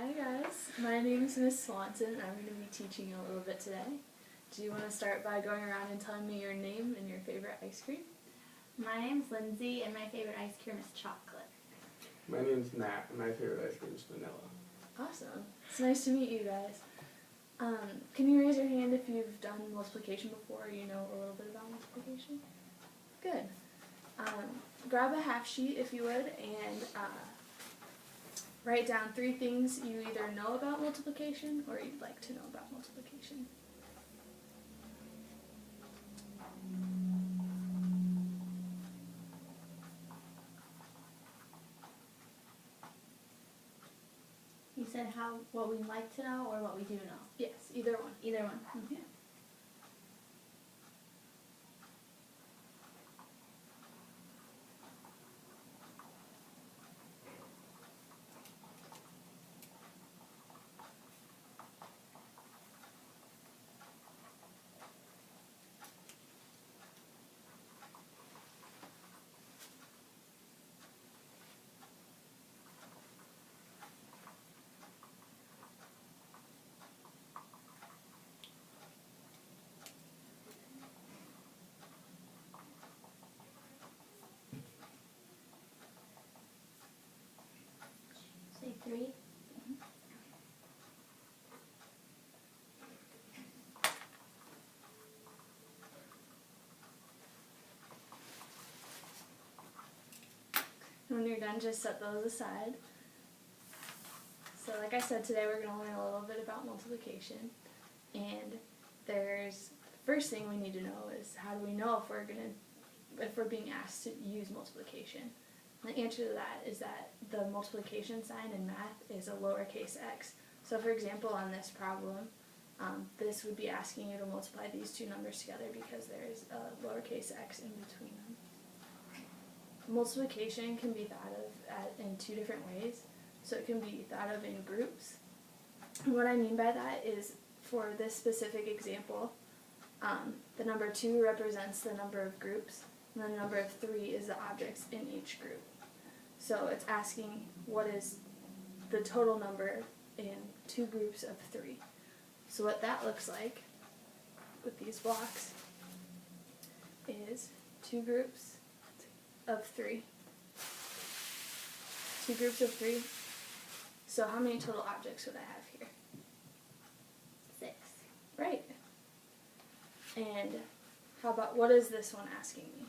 Hi guys, my name is Miss Swanson and I'm going to be teaching you a little bit today. Do you want to start by going around and telling me your name and your favorite ice cream? My name's Lindsay and my favorite ice cream is chocolate. My name's Matt and my favorite ice cream is vanilla. Awesome. It's nice to meet you guys. Can you raise your hand if you've done multiplication before or you know a little bit about multiplication? Good. Grab a half sheet if you would and write down 3 things you either know about multiplication or you'd like to know about multiplication. You said what we like to know or what we do know? Yes, either one. Either one. Mm-hmm. Say 3. When you're done, just set those aside. So like I said, today we're going to learn a little bit about multiplication. And there's the first thing we need to know is how do we know if we're being asked to use multiplication? And the answer to that is that the multiplication sign in math is a lowercase x. So for example, on this problem, this would be asking you to multiply these 2 numbers together because there is a lowercase x in between them. Multiplication can be thought of in 2 different ways. So it can be thought of in groups. And what I mean by that is for this specific example, the number 2 represents the number of groups, and the number of 3 is the objects in each group. So it's asking what is the total number in 2 groups of 3. So what that looks like with these blocks is 2 groups of 3. 2 groups of 3. So how many total objects would I have here? 6. Right. And how about, what is this one asking me?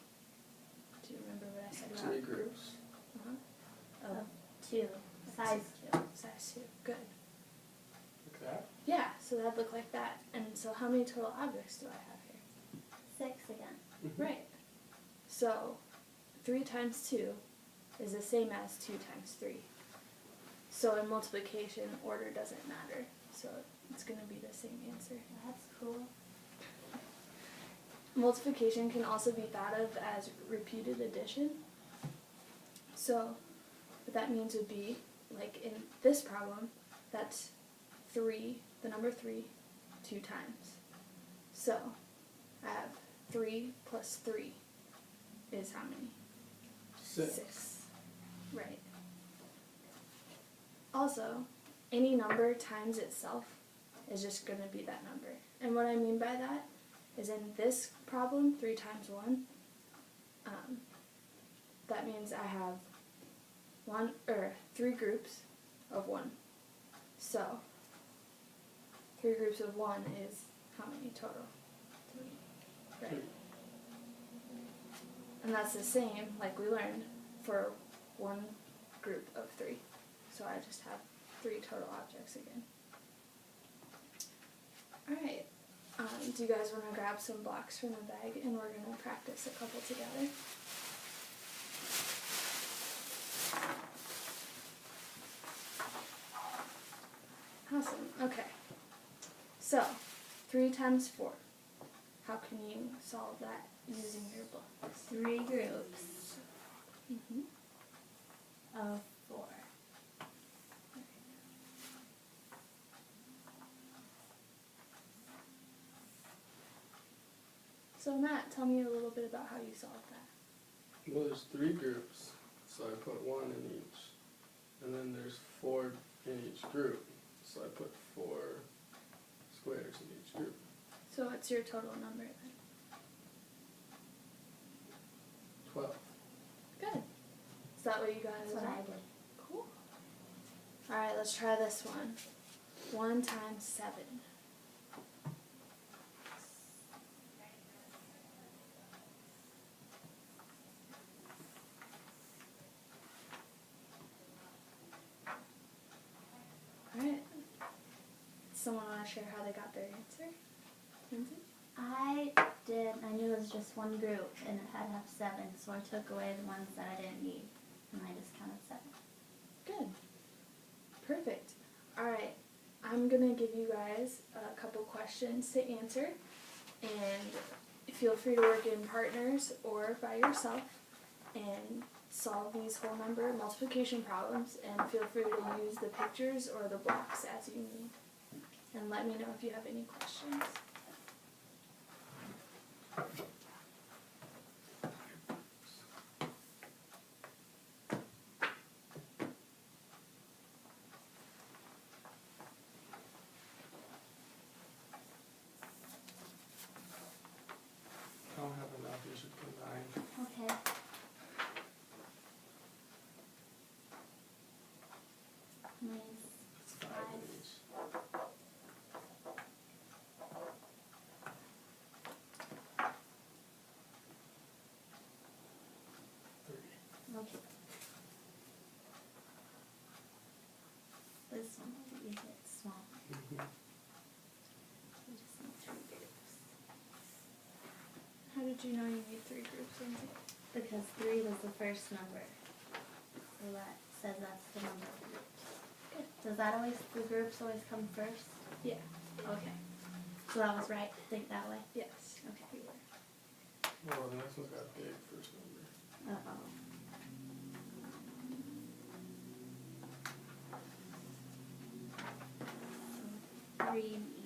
Do you remember what I said about 3 groups. Oh, 2. Size 2. size 2. Good. Like that? Yeah, so that'd look like that. And so how many total objects do I have here? 6 again. Right. So 3 times 2 is the same as 2 times 3. So in multiplication, order doesn't matter. So it's going to be the same answer. That's cool. Multiplication can also be thought of as repeated addition. So what that means would be, like in this problem, that's 3, the number 3, 2 times. So I have 3 plus 3 is how many? 6. Right. Also, any number times itself is just going to be that number. And what I mean by that is in this problem, 3 times 1, that means I have 3 groups of 1. So 3 groups of 1 is how many total? 3. Right. And that's the same, like we learned, for 1 group of 3. So I just have 3 total objects again. Alright, do you guys want to grab some blocks from the bag and we're going to practice a couple together? Awesome, okay. So, 3 times 4. How can you solve that using your blocks? 3 groups of 4. So Matt, tell me a little bit about how you solved that. Well, there's 3 groups, so I put 1 in each. And then there's 4 in each group. So I put 4 squares in each group. So what's your total number then? 12. Good. Is that what you guys That's what I did. Cool. Alright, let's try this one. 1 times 7. Alright. Someone want to share how they got their answer? Lindsay? I knew it was just one group and it had to have 7, so I took away the ones that I didn't need and I just counted 7. Good. Perfect. Alright, I'm going to give you guys a couple questions to answer, and feel free to work in partners or by yourself and solve these whole number multiplication problems, and feel free to use the pictures or the blocks as you need. And let me know if you have any questions. I don't have enough, you should combine. Okay. Nice. It's 5 in each. Okay. This one will be a bit small. Mm-hmm. We just need 3 groups. How did you know you need 3 groups, Lindsay? Because 3 was the first number. So that says that's the number of groups. Good. Does that always, the groups always come first? Yeah. Okay. So that was right to think that way? Yes. Okay. You were. Well, the next one's got a big first number. Uh-oh. So 3 in each.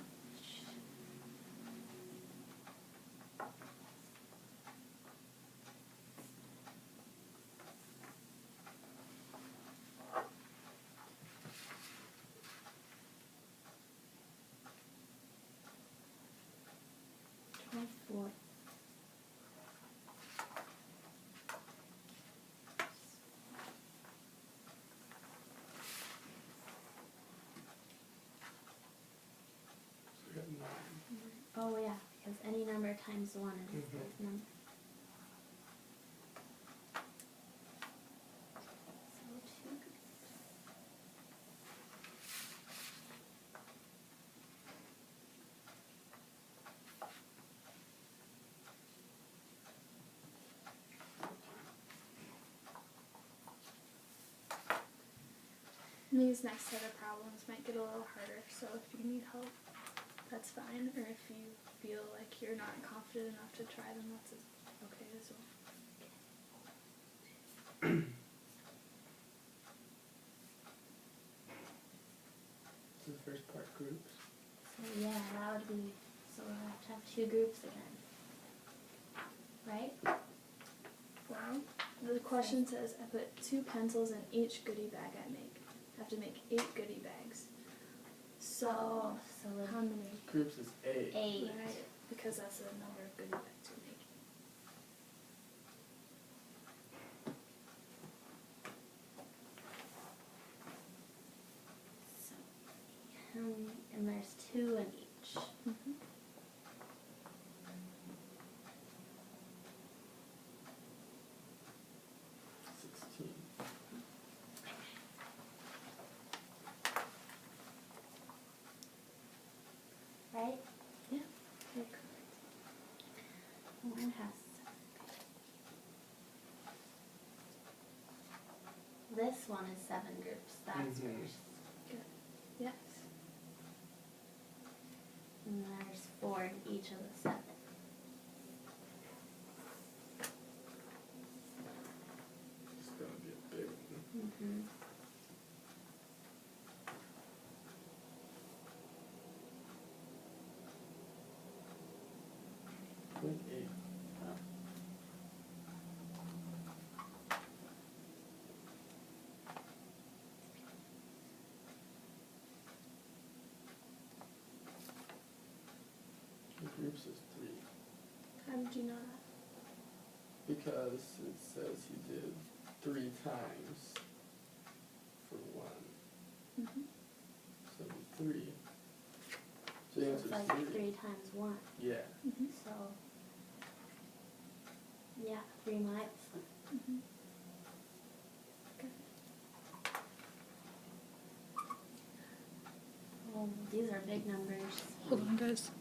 Four. So we got 9. Oh yeah, because any number times 1 is Mhm. the number. So 2 groups. These next set of problems might get a little harder, so if you need help, that's fine. Or if you feel like you're not confident enough to try them, that's okay as well. So the first part groups. So yeah, that would be, so we'll have to have 2 groups again. Right? Well, the question says, I put 2 pencils in each goodie bag I make. I have to make 8 goodie bags. So, so how many? Groups is 8. 8. Right, because that's the number of goodie bags we make. So, and there's 2 in each. Mm-hmm. Right? Yeah. Mine has 7. This one is 7 groups. That's Mhm. first. Yes. And there's 4 in each of the 7. It's gonna be a big one. Mm-hmm. Point 8. Because it says he did 3 times for 1. Mhm. So it'd be 3. So the So answer it's is like 3. 3 times 1. Yeah. Mhm. So, yeah, 3 miles. Mhm. Okay. Oh, these are big numbers. Hold on, guys.